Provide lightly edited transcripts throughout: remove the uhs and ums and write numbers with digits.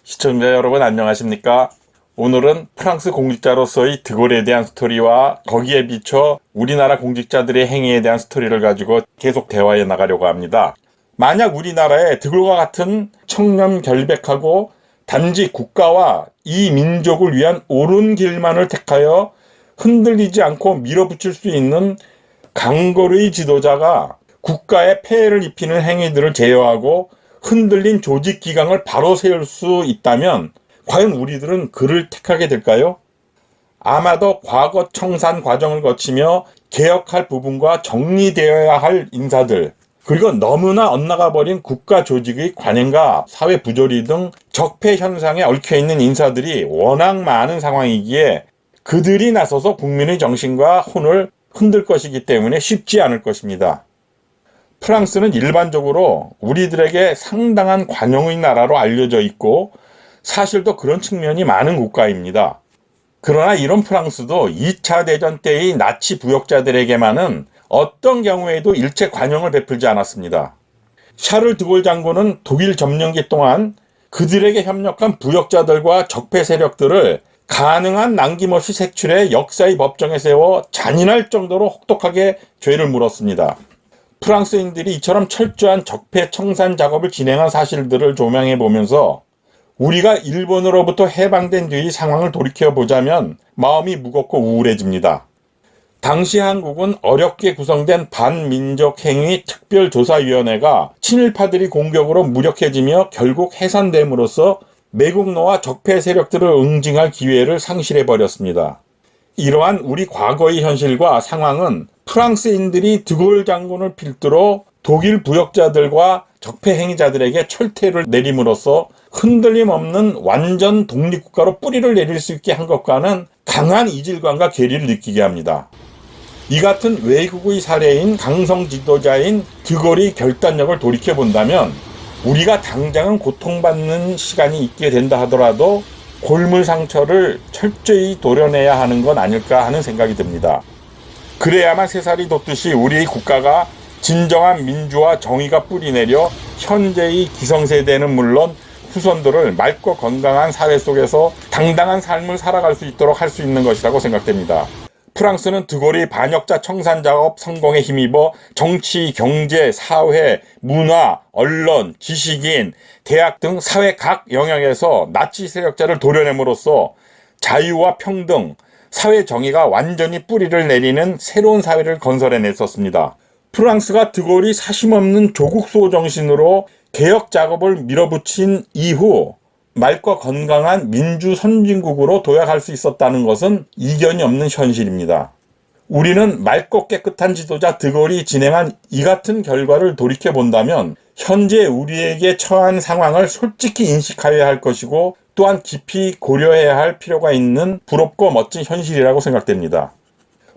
시청자 여러분 안녕하십니까? 오늘은 프랑스 공직자로서의 드골에 대한 스토리와 거기에 비춰 우리나라 공직자들의 행위에 대한 스토리를 가지고 계속 대화해 나가려고 합니다. 만약 우리나라에 드골과 같은 청렴 결백하고 단지 국가와 이 민족을 위한 옳은 길만을 택하여 흔들리지 않고 밀어붙일 수 있는 강골의 지도자가 국가에 폐해를 입히는 행위들을 제어하고 흔들린 조직 기강을 바로 세울 수 있다면 과연 우리들은 그를 택하게 될까요? 아마도 과거 청산 과정을 거치며 개혁할 부분과 정리되어야 할 인사들, 그리고 너무나 엇나가버린 국가 조직의 관행과 사회 부조리 등 적폐 현상에 얽혀있는 인사들이 워낙 많은 상황이기에 그들이 나서서 국민의 정신과 혼을 흔들 것이기 때문에 쉽지 않을 것입니다. 프랑스는 일반적으로 우리들에게 상당한 관용의 나라로 알려져 있고 사실도 그런 측면이 많은 국가입니다. 그러나 이런 프랑스도 2차 대전 때의 나치 부역자들에게만은 어떤 경우에도 일체 관용을 베풀지 않았습니다. 샤를 드골 장군은 독일 점령기 동안 그들에게 협력한 부역자들과 적폐 세력들을 가능한 남김없이 색출해 역사의 법정에 세워 잔인할 정도로 혹독하게 죄를 물었습니다. 프랑스인들이 이처럼 철저한 적폐 청산 작업을 진행한 사실들을 조명해 보면서 우리가 일본으로부터 해방된 뒤의 상황을 돌이켜보자면 마음이 무겁고 우울해집니다. 당시 한국은 어렵게 구성된 반민족 행위 특별조사위원회가 친일파들이 공격으로 무력해지며 결국 해산됨으로써 매국노와 적폐 세력들을 응징할 기회를 상실해버렸습니다. 이러한 우리 과거의 현실과 상황은 프랑스인들이 드골 장군을 필두로 독일 부역자들과 적폐 행위자들에게 철퇴를 내림으로써 흔들림 없는 완전 독립국가로 뿌리를 내릴 수 있게 한 것과는 강한 이질감과 괴리를 느끼게 합니다. 이 같은 외국의 사례인 강성 지도자인 드골의 결단력을 돌이켜본다면 우리가 당장은 고통받는 시간이 있게 된다 하더라도 골물 상처를 철저히 도려내야 하는 건 아닐까 하는 생각이 듭니다. 그래야만 새살이 돋듯이 우리의 국가가 진정한 민주와 정의가 뿌리내려 현재의 기성세대는 물론 후손들을 맑고 건강한 사회 속에서 당당한 삶을 살아갈 수 있도록 할 수 있는 것이라고 생각됩니다. 프랑스는 드골이 반역자 청산 작업 성공에 힘입어 정치, 경제, 사회, 문화, 언론, 지식인, 대학 등 사회 각 영역에서 나치 세력자를 도려냄으로써 자유와 평등, 사회 정의가 완전히 뿌리를 내리는 새로운 사회를 건설해냈었습니다. 프랑스가 드골이 사심없는 조국수호 정신으로 개혁 작업을 밀어붙인 이후 맑고 건강한 민주 선진국으로 도약할 수 있었다는 것은 이견이 없는 현실입니다. 우리는 맑고 깨끗한 지도자 드골이 진행한 이 같은 결과를 돌이켜본다면 현재 우리에게 처한 상황을 솔직히 인식하여야 할 것이고 또한 깊이 고려해야 할 필요가 있는 부럽고 멋진 현실이라고 생각됩니다.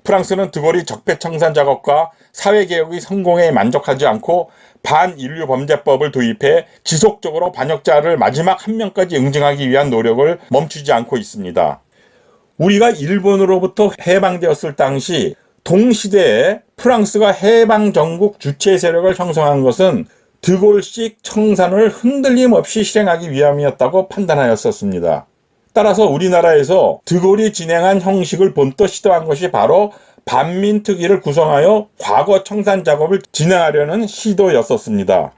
프랑스는 드골이 적폐 청산 작업과 사회개혁의 성공에 만족하지 않고 반인류 범죄법을 도입해 지속적으로 반역자를 마지막 한 명까지 응징하기 위한 노력을 멈추지 않고 있습니다. 우리가 일본으로부터 해방되었을 당시 동시대에 프랑스가 해방 전국 주체 세력을 형성한 것은 드골식 청산을 흔들림 없이 실행하기 위함이었다고 판단하였었습니다. 따라서 우리나라에서 드골이 진행한 형식을 본떠 시도한 것이 바로 반민특위를 구성하여 과거 청산 작업을 진행하려는 시도였었습니다.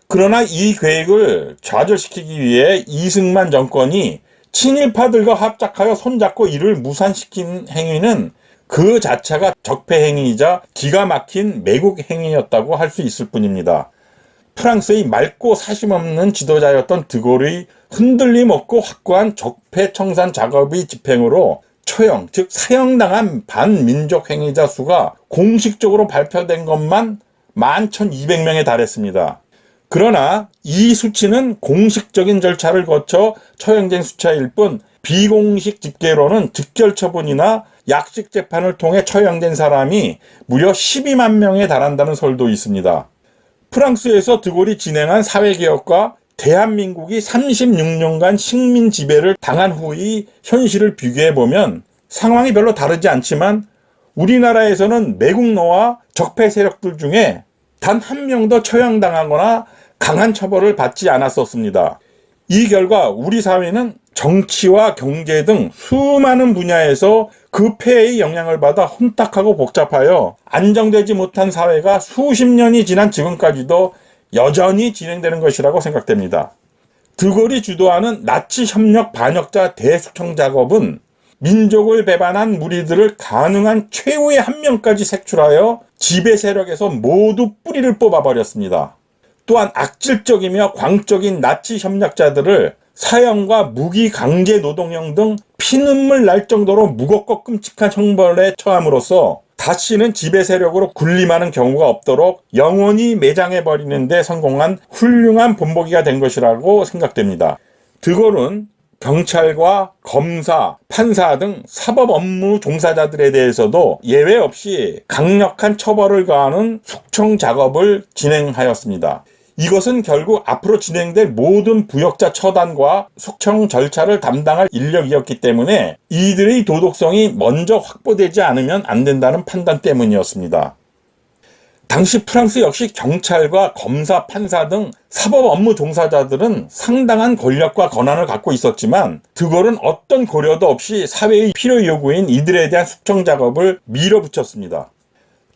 그러나 이 계획을 좌절시키기 위해 이승만 정권이 친일파들과 합작하여 손잡고 이를 무산시킨 행위는 그 자체가 적폐 행위이자 기가 막힌 매국 행위였다고 할 수 있을 뿐입니다. 프랑스의 맑고 사심없는 지도자였던 드골의 흔들림 없고 확고한 적폐 청산 작업의 집행으로 처형, 즉 사형당한 반민족 행위자 수가 공식적으로 발표된 것만 11,200명에 달했습니다. 그러나 이 수치는 공식적인 절차를 거쳐 처형된 숫자일 뿐 비공식 집계로는 즉결 처분이나 약식 재판을 통해 처형된 사람이 무려 12만 명에 달한다는 설도 있습니다. 프랑스에서 드골이 진행한 사회개혁과 대한민국이 36년간 식민 지배를 당한 후의 현실을 비교해보면 상황이 별로 다르지 않지만 우리나라에서는 매국노와 적폐 세력들 중에 단 한 명도 처형당하거나 강한 처벌을 받지 않았었습니다. 이 결과 우리 사회는 정치와 경제 등 수많은 분야에서 그 폐해의 영향을 받아 혼탁하고 복잡하여 안정되지 못한 사회가 수십 년이 지난 지금까지도 여전히 진행되는 것이라고 생각됩니다. 드골이 주도하는 나치 협력 반역자 대숙청 작업은 민족을 배반한 무리들을 가능한 최후의 한 명까지 색출하여 지배 세력에서 모두 뿌리를 뽑아버렸습니다. 또한 악질적이며 광적인 나치 협력자들을 사형과 무기 강제 노동형 등 피눈물 날 정도로 무겁고 끔찍한 형벌에 처함으로써 다시는 지배 세력으로 군림하는 경우가 없도록 영원히 매장해버리는 데 성공한 훌륭한 본보기가 된 것이라고 생각됩니다. 드골은 경찰과 검사, 판사 등 사법 업무 종사자들에 대해서도 예외 없이 강력한 처벌을 가하는 숙청 작업을 진행하였습니다. 이것은 결국 앞으로 진행될 모든 부역자 처단과 숙청 절차를 담당할 인력이었기 때문에 이들의 도덕성이 먼저 확보되지 않으면 안 된다는 판단 때문이었습니다. 당시 프랑스 역시 경찰과 검사, 판사 등 사법 업무 종사자들은 상당한 권력과 권한을 갖고 있었지만 드골은 어떤 고려도 없이 사회의 필요 요구인 이들에 대한 숙청 작업을 밀어붙였습니다.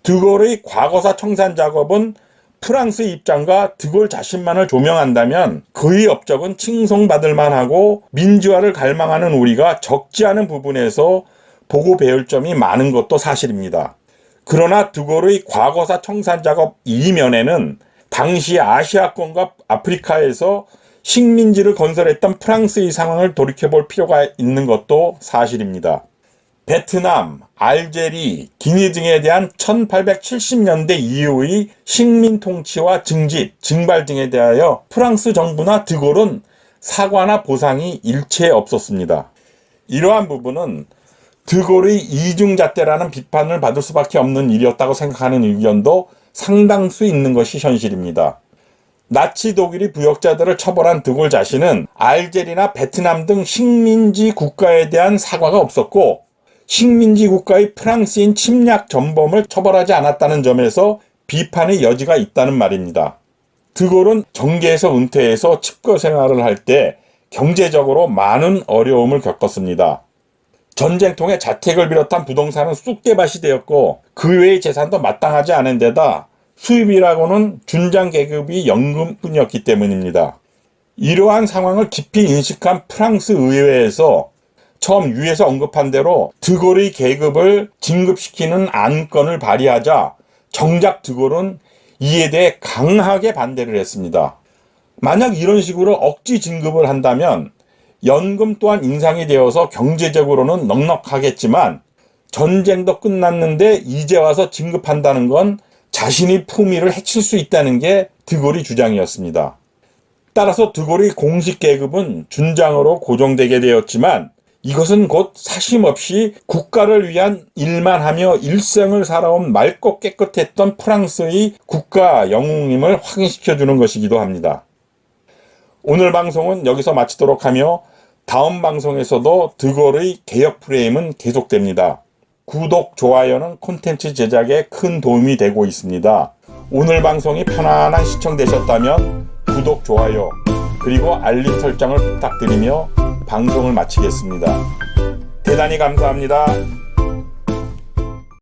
드골의 과거사 청산 작업은 프랑스의 입장과 드골 자신만을 조명한다면 그의 업적은 칭송받을 만하고 민주화를 갈망하는 우리가 적지 않은 부분에서 보고 배울 점이 많은 것도 사실입니다. 그러나 드골의 과거사 청산 작업 이면에는 당시 아시아권과 아프리카에서 식민지를 건설했던 프랑스의 상황을 돌이켜볼 필요가 있는 것도 사실입니다. 베트남, 알제리, 기니 등에 대한 1870년대 이후의 식민 통치와 증집, 징발 등에 대하여 프랑스 정부나 드골은 사과나 보상이 일체 없었습니다. 이러한 부분은 드골의 이중잣대라는 비판을 받을 수밖에 없는 일이었다고 생각하는 의견도 상당수 있는 것이 현실입니다. 나치 독일이 부역자들을 처벌한 드골 자신은 알제리나 베트남 등 식민지 국가에 대한 사과가 없었고 식민지 국가의 프랑스인 침략 전범을 처벌하지 않았다는 점에서 비판의 여지가 있다는 말입니다. 드골은 정계에서 은퇴해서 칩거 생활을 할 때 경제적으로 많은 어려움을 겪었습니다. 전쟁통에 자택을 비롯한 부동산은 쑥대밭이 되었고 그 외의 재산도 마땅하지 않은 데다 수입이라고는 준장 계급이 연금뿐이었기 때문입니다. 이러한 상황을 깊이 인식한 프랑스 의회에서 처음 위에서 언급한 대로 드골의 계급을 진급시키는 안건을 발의하자 정작 드골은 이에 대해 강하게 반대를 했습니다. 만약 이런 식으로 억지 진급을 한다면 연금 또한 인상이 되어서 경제적으로는 넉넉하겠지만 전쟁도 끝났는데 이제 와서 진급한다는 건 자신의 품위를 해칠 수 있다는 게 드골의 주장이었습니다. 따라서 드골의 공식 계급은 준장으로 고정되게 되었지만 이것은 곧 사심없이 국가를 위한 일만 하며 일생을 살아온 맑고 깨끗했던 프랑스의 국가 영웅임을 확인시켜주는 것이기도 합니다. 오늘 방송은 여기서 마치도록 하며 다음 방송에서도 드골의 개혁 프레임은 계속됩니다. 구독, 좋아요는 콘텐츠 제작에 큰 도움이 되고 있습니다. 오늘 방송이 편안한 시청되셨다면 구독, 좋아요, 그리고 알림 설정을 부탁드리며 방송을 마치겠습니다. 대단히 감사합니다.